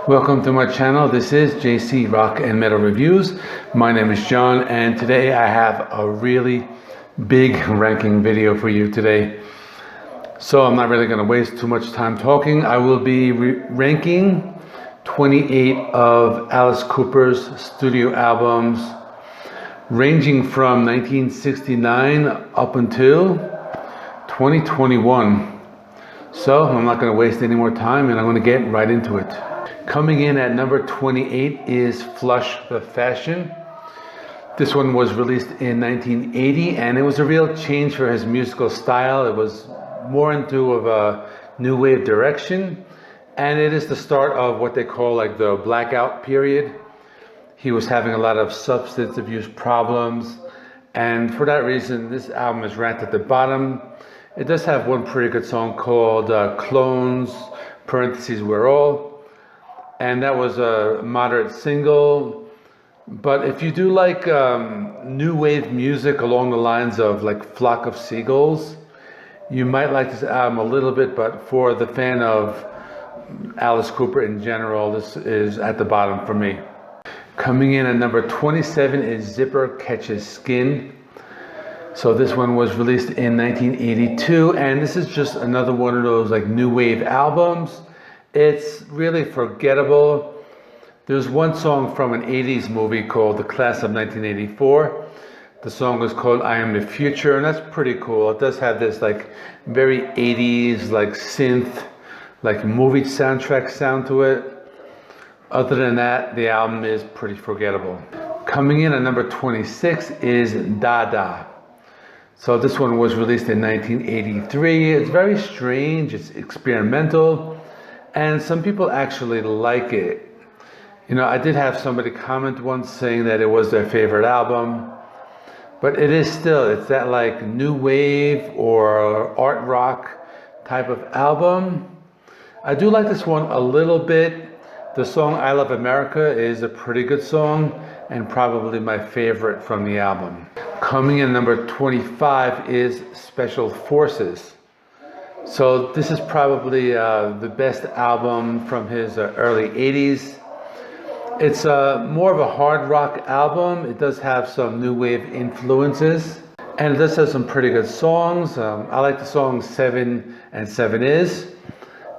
Welcome to my channel. This is JC Rock and Metal Reviews. My name is John, and today I have a really big ranking video for you today. So I'm not really going to waste too much time talking. I will be ranking 28 of Alice Cooper's studio albums, ranging from 1969 up until 2021. So I'm not going to waste any more time, and I'm going to get right into it. Coming in at number 28 is Fluch the Fashion. This one was released in 1980, and it was a real change for his musical style. It was more into a new wave direction, and it is the start of what they call like the Blackout period. He was having a lot of substance abuse problems, and for that reason this album is ranked at the bottom. It does have one pretty good song called Clones, parentheses, We're All, and that was a moderate single. But if you do like new wave music along the lines of like Flock of Seagulls, you might like this album a little bit, but for the fan of Alice Cooper in general, this is at the bottom for me. Coming in at number 27 is Zipper Catches Skin. So this one was released in 1982, and this is just another one of those like new wave albums. It's really forgettable. There's one song from an 80s movie called The Class of 1984. The song is called I Am the Future, and that's pretty cool. It does have this like very 80s like synth, like movie soundtrack sound to it. Other than that, the album is pretty forgettable. Coming in at number 26 is Dada. So this one was released in 1983. It's very strange, it's experimental, and some people actually like it. You know, I did have somebody comment once saying that it was their favorite album, but it is still, it's that like new wave or art rock type of album. I do like this one a little bit. The song I Love America is a pretty good song and probably my favorite from the album. Coming in number 25 is Special Forces. So this is probably the best album from his early 80s. It's more of a hard rock album. It does have some new wave influences, and it does have some pretty good songs. I like the song 7 and 7 Is,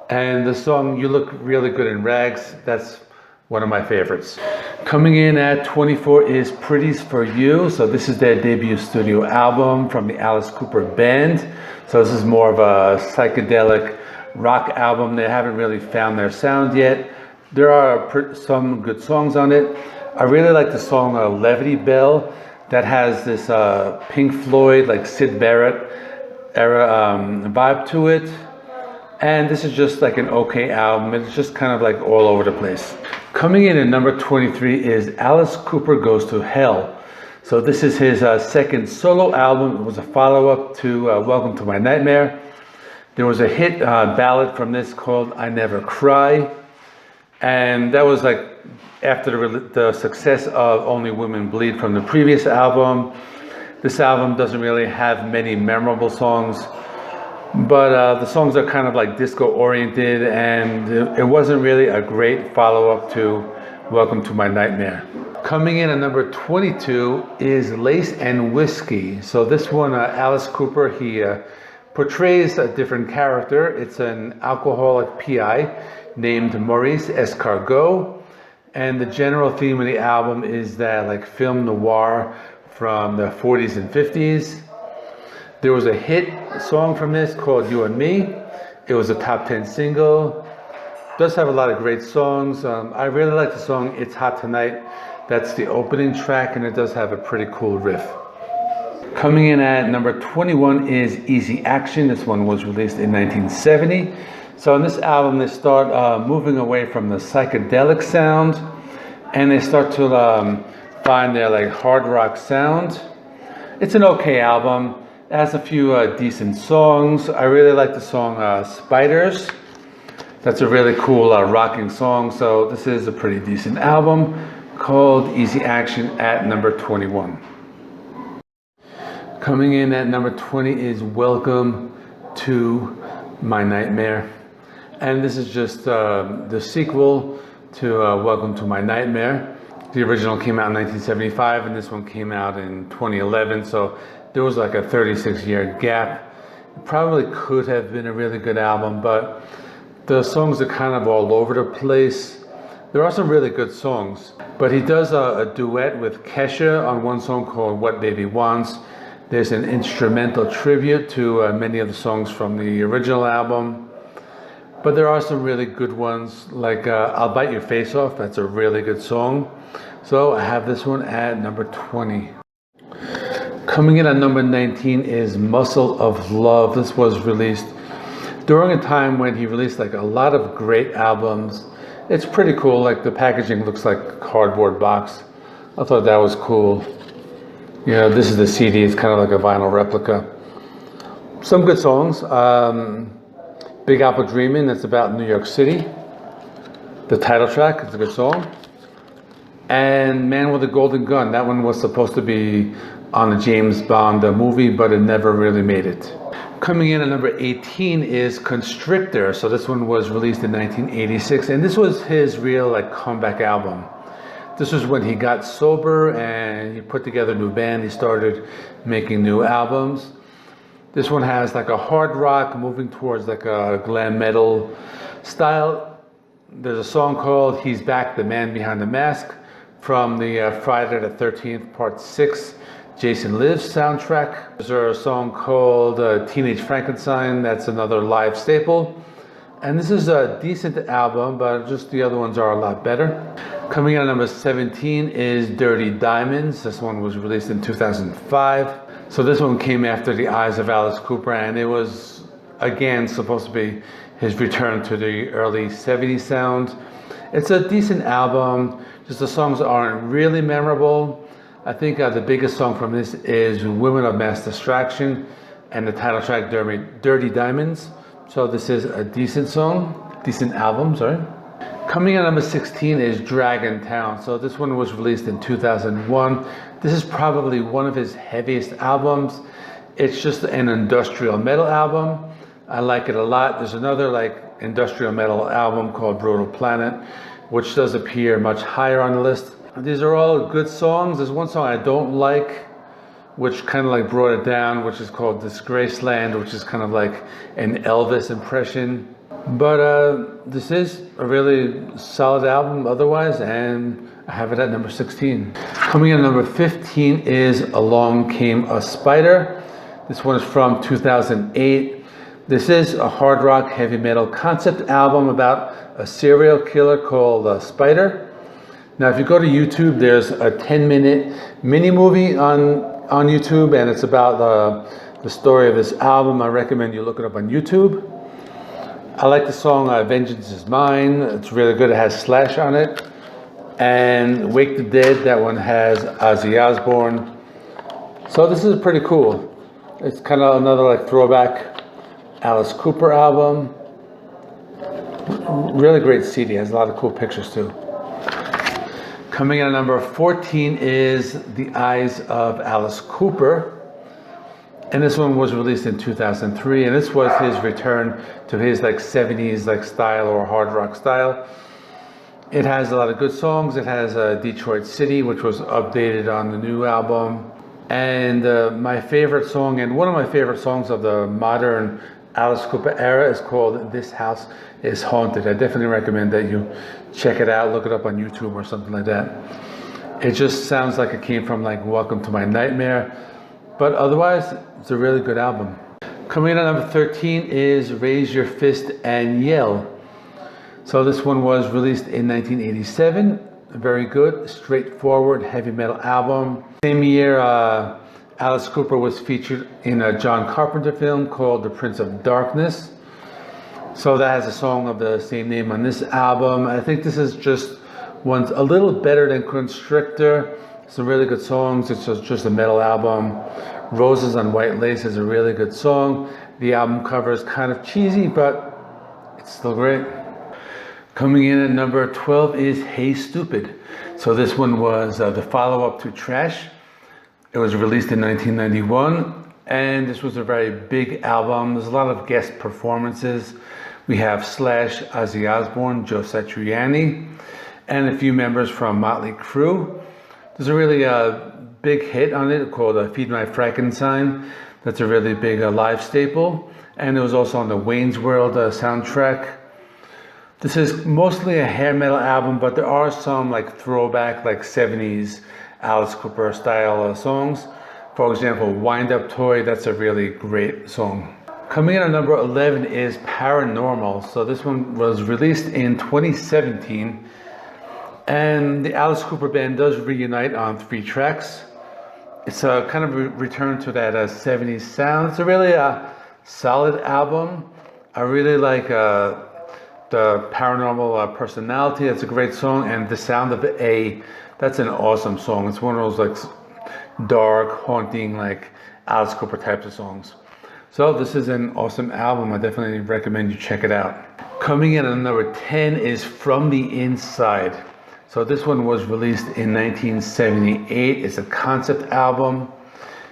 and the song You Look Really Good in Rags. That's one of my favorites. Coming in at 24 is Pretties for You. So this is their debut studio album from the Alice Cooper Band. So this is more of a psychedelic rock album. They haven't really found their sound yet. There are some good songs on it. I really like the song Levity Bell, that has this Pink Floyd, like Syd Barrett era vibe to it. And this is just like an okay album. It's just kind of like all over the place. Coming in at number 23 is Alice Cooper Goes to Hell. So this is his second solo album. It was a follow-up to Welcome to My Nightmare. There was a hit ballad from this called I Never Cry. And that was like after the success of Only Women Bleed from the previous album. This album doesn't really have many memorable songs, but the songs are kind of like disco oriented, and it wasn't really a great follow-up to Welcome to My Nightmare. Coming in at number 22 is Lace and Whiskey. So this one, Alice Cooper, he portrays a different character. It's an alcoholic PI named Maurice Escargot, and the general theme of the album is that like film noir from the 40s and 50s. There was a hit song from this called You and Me. It was a top 10 single. It does have a lot of great songs. I really like the song It's Hot Tonight. That's the opening track, and it does have a pretty cool riff. Coming in at number 21 is Easy Action. This one was released in 1970. So in this album, they start moving away from the psychedelic sound, and they start to find their like hard rock sound. It's an okay album. It has a few decent songs. I really like the song Spiders. That's a really cool rocking song. So this is a pretty decent album called Easy Action at number 21. Coming in at number 20 is Welcome to My Nightmare. And this is just the sequel to Welcome to My Nightmare. The original came out in 1975 and this one came out in 2011, so there was like a 36-year gap. It probably could have been a really good album, but the songs are kind of all over the place. There are some really good songs, but he does a duet with Kesha on one song called What Baby Wants. There's an instrumental tribute to many of the songs from the original album. But there are some really good ones, like I'll Bite Your Face Off. That's a really good song. So I have this one at number 20. Coming in at number 19 is Muscle of Love. This was released during a time when he released like a lot of great albums. It's pretty cool, like the packaging looks like a cardboard box. I thought that was cool. You know, this is the CD, it's kind of like a vinyl replica. Some good songs. Big Apple Dreamin', that's about New York City. The title track, it's a good song. And Man with a Golden Gun, that one was supposed to be on the James Bond movie, but it never really made it. Coming in at number 18 is Constrictor. So this one was released in 1986, and this was his real like comeback album. This was when he got sober and he put together a new band. He started making new albums. This one has like a hard rock moving towards like a glam metal style. There's a song called He's Back, the Man Behind the Mask from the Friday the 13th Part 6 Jason Lives soundtrack. There's a song called Teenage Frankenstein. That's another live staple. And this is a decent album, but just the other ones are a lot better. Coming in at number 17 is Dirty Diamonds. This one was released in 2005. So this one came after The Eyes of Alice Cooper, and it was, again, supposed to be his return to the early 70s sound. It's a decent album, just the songs aren't really memorable. I think the biggest song from this is Women of Mass Distraction and the title track Dirty Diamonds. So this is a decent album, sorry. Coming in at number 16 is Dragontown. So this one was released in 2001. This is probably one of his heaviest albums. It's just an industrial metal album. I like it a lot. There's another like industrial metal album called Brutal Planet, which does appear much higher on the list. These are all good songs. There's one song I don't like, which kind of like brought it down, which is called Disgraceland, which is kind of like an Elvis impression. But this is a really solid album otherwise, and I have it at number 16. Coming in at number 15 is Along Came a Spider. This one is from 2008. This is a hard rock heavy metal concept album about a serial killer called Spider. Now if you go to YouTube, there's a 10-minute mini movie on YouTube, and it's about the story of this album. I recommend you look it up on YouTube. I like the song Vengeance Is Mine. It's really good. It has Slash on it. And Wake the Dead, that one has Ozzy Osbourne. So this is pretty cool. It's kind of another like throwback Alice Cooper album. Really great CD. Has a lot of cool pictures too. Coming in at number 14 is The Eyes of Alice Cooper. And this one was released in 2003, and this was his return to his like 70s like style or hard rock style. It has a lot of good songs. It has Detroit City, which was updated on the new album. And my favorite song, and one of my favorite songs of the modern Alice Cooper era, is called This House is Haunted. I definitely recommend that you check it out, look it up on YouTube or something like that. It just sounds like it came from like Welcome to My Nightmare. But otherwise, it's a really good album. Coming in at number 13 is Raise Your Fist and Yell. So this one was released in 1987. A very good, straightforward, heavy metal album. Same year, Alice Cooper was featured in a John Carpenter film called The Prince of Darkness. So that has a song of the same name on this album. I think this is just one's a little better than Constrictor. Some really good songs. It's just a metal album. Roses on White Lace is a really good song. The album cover is kind of cheesy, but it's still great. Coming in at number 12 is Hey Stoopid. So this one was the follow-up to Trash. It was released in 1991, and this was a very big album. There's a lot of guest performances. We have Slash, Ozzy Osbourne, Joe Satriani. and a few members from Motley Crue. There's a really big hit on it called Feed My Frankenstein. That's a really big live staple. And it was also on the Wayne's World soundtrack. This is mostly a hair metal album, but there are some like throwback, like 70s Alice Cooper style songs. For example, Wind Up Toy, that's a really great song. Coming in at number 11 is Paranormal. So this one was released in 2017. And the Alice Cooper band does reunite on 3 tracks. It's a kind of return to that 70s sound. It's a really solid album. I really like the Paranormal Personality. That's a great song. And The Sound of A, that's an awesome song. It's one of those like dark, haunting, like Alice Cooper types of songs. So this is an awesome album. I definitely recommend you check it out. Coming in at number 10 is From the Inside. So this one was released in 1978. It's a concept album.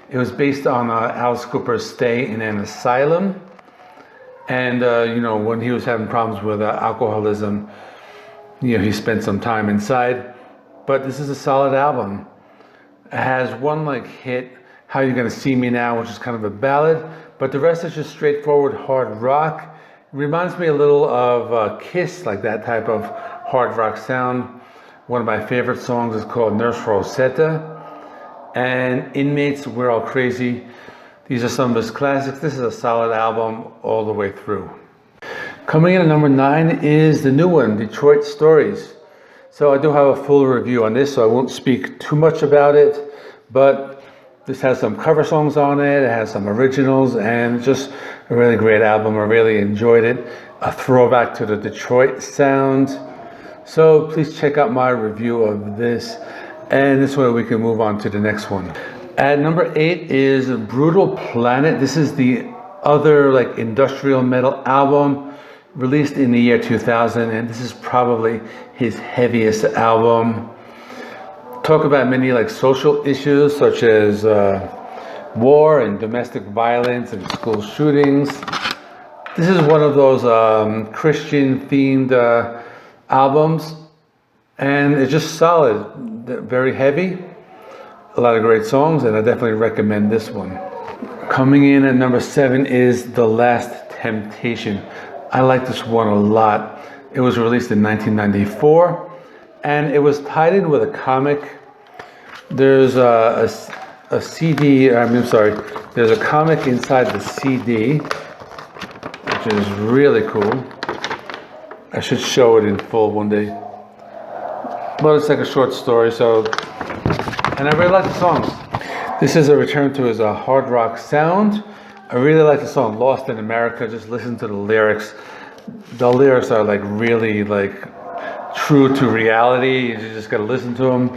It was based on Alice Cooper's stay in an asylum. And, when he was having problems with alcoholism, he spent some time inside. But this is a solid album. It has one like hit, How You Gonna See Me Now, which is kind of a ballad. But the rest is just straightforward hard rock. It reminds me a little of Kiss, like that type of hard rock sound. One of my favorite songs is called Nurse Rosetta. And Inmates, We're All Crazy. These are some of his classics. This is a solid album all the way through. Coming in at number 9 is the new one, Detroit Stories. So I do have a full review on this, so I won't speak too much about it. But this has some cover songs on it. It has some originals, and just a really great album. I really enjoyed it. A throwback to the Detroit sound. So please check out my review of this, and this way we can move on to the next one. At number 8 is Brutal Planet. This is the other like industrial metal album released in the year 2000, and this is probably his heaviest album. Talk about many like social issues such as war and domestic violence and school shootings. This is one of those Christian themed albums, and it's just solid, very heavy, a lot of great songs, and I definitely recommend this one. Coming in at number 7 is The Last Temptation. I like this one a lot. It was released in 1994, and it was tied in with a comic. There's a CD, there's a comic inside the CD, which is really cool. I should show it in full one day. But it's like a short story, and I really like the songs. This is a return to his hard rock sound. I really like the song Lost in America. Just listen to the lyrics. The lyrics are like really like true to reality. You just gotta listen to them.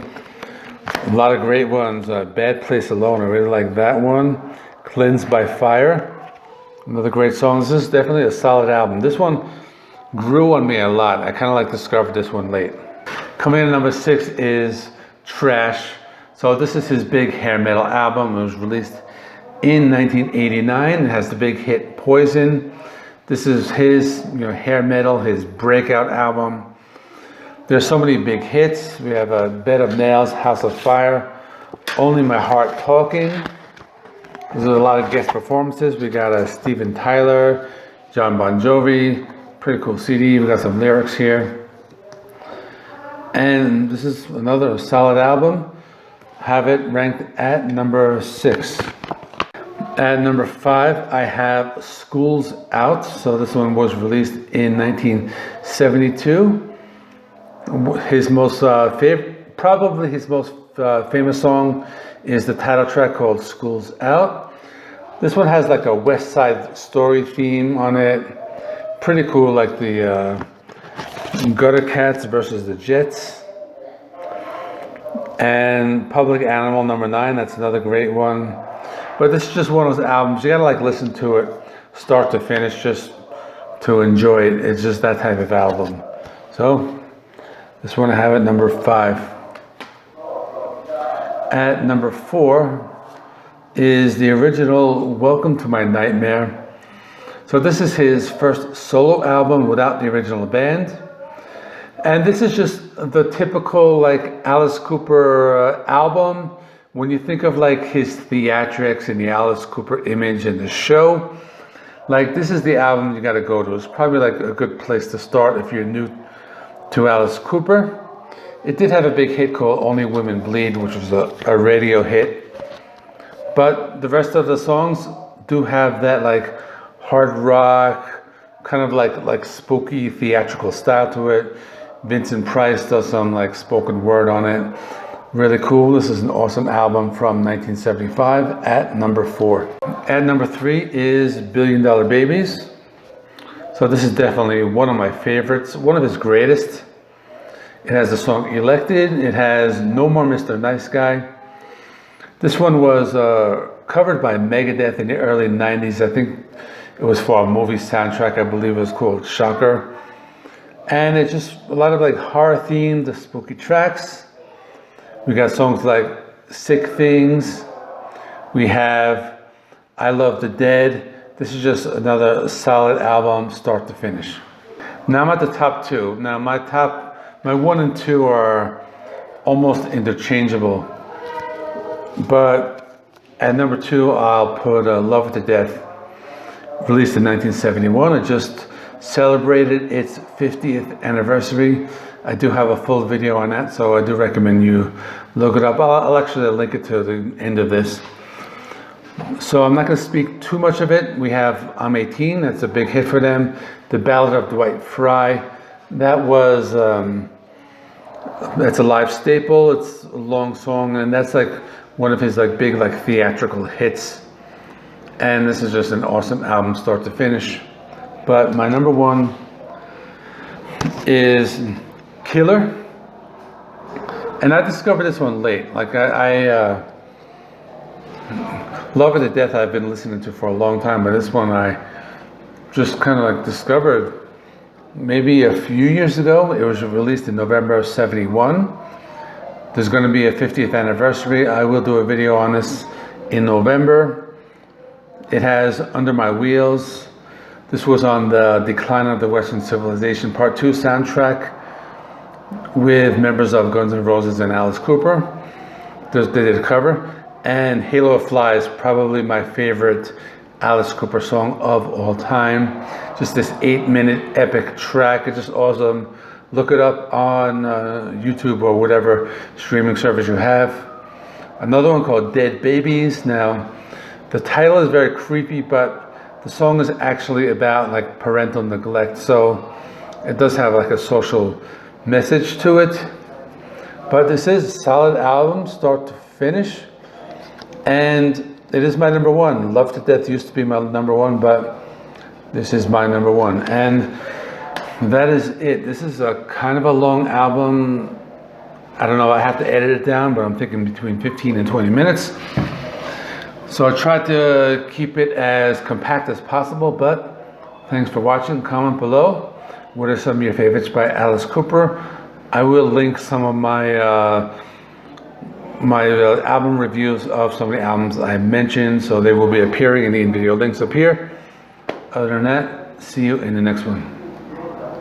A lot of great ones. Bad Place Alone, I really like that one. Cleansed by Fire, another great song. This is definitely a solid album. This one grew on me a lot. I kind of like discovered this one late. Coming in at number 6 is Trash. So this is his big hair metal album. It was released in 1989. It has the big hit Poison. This is his hair metal, his breakout album. There's so many big hits. We have a Bed of Nails, House of Fire, Only My Heart Talking. There's a lot of guest performances. We got Steven Tyler, John Bon Jovi. Pretty cool CD. We got some lyrics here. And this is another solid album. Have it ranked at number 6. At number 5, I have School's Out. So this one was released in 1972. His most probably his most famous song is the title track called School's Out. This one has like a West Side Story theme on it. Pretty cool, like the Gutter Cats versus the Jets. And Public Animal number 9, that's another great one. But this is just one of those albums, you gotta like listen to it start to finish just to enjoy it. It's just that type of album. So this one I have at number 5. At number 4 is the original Welcome to My Nightmare. So this is his first solo album without the original band. And this is just the typical like Alice Cooper album. When you think of like his theatrics and the Alice Cooper image and the show, like this is the album you got to go to. It's probably like a good place to start if you're new to Alice Cooper. It did have a big hit called Only Women Bleed, which was a radio hit. But the rest of the songs do have that like hard rock, kind of like spooky theatrical style to it. Vincent Price does some like spoken word on it. Really cool. This is an awesome album from 1975 at number 4. At number 3 is Billion Dollar Babies. So this is definitely one of my favorites, one of his greatest. It has the song Elected. It has No More Mr. Nice Guy. This one was covered by Megadeth in the early 90s. I think it was for a movie soundtrack. I believe it was called Shocker. And it's just a lot of like horror themed, spooky tracks. We got songs like Sick Things. We have I Love the Dead. This is just another solid album, start to finish. Now I'm at the top 2. Now my 1 and 2 are almost interchangeable. But at number 2, I'll put Love It to Death, released in 1971. It just celebrated its 50th anniversary. I do have a full video on that, so I do recommend you look it up. I'll actually link it to the end of this. So I'm not going to speak too much of it. We have I'm 18, that's a big hit for them. The Ballad of Dwight Fry, that was, that's a live staple. It's a long song, and that's like one of his like big like theatrical hits. And this is just an awesome album, start to finish. But my number 1 is Killer. And I discovered this one late. Like I Love It to Death I've been listening to for a long time, but this one I just kind of like discovered maybe a few years ago. It was released in November of 71. There's going to be a 50th anniversary. I will do a video on this in November. It has Under My Wheels. This was on the Decline of the Western Civilization Part 2 soundtrack with members of Guns N' Roses and Alice Cooper. They did a cover. And Halo of Flies, probably my favorite Alice Cooper song of all time. Just this 8-minute epic track. It's just awesome. Look it up on YouTube or whatever streaming service you have. Another one called Dead Babies. Now, the title is very creepy, but the song is actually about like parental neglect. So it does have like a social message to it. But this is a solid album, start to finish. And it is my number 1. Love to Death used to be my number 1, but this is my number 1. And that is it. This is a kind of a long album. I don't know, I have to edit it down, but I'm thinking between 15 and 20 minutes. So I tried to keep it as compact as possible, but thanks for watching. Comment below. What are some of your favorites by Alice Cooper? I will link some of my album reviews of some of the albums I mentioned, so they will be appearing in the video links up here. Other than that, see you in the next one.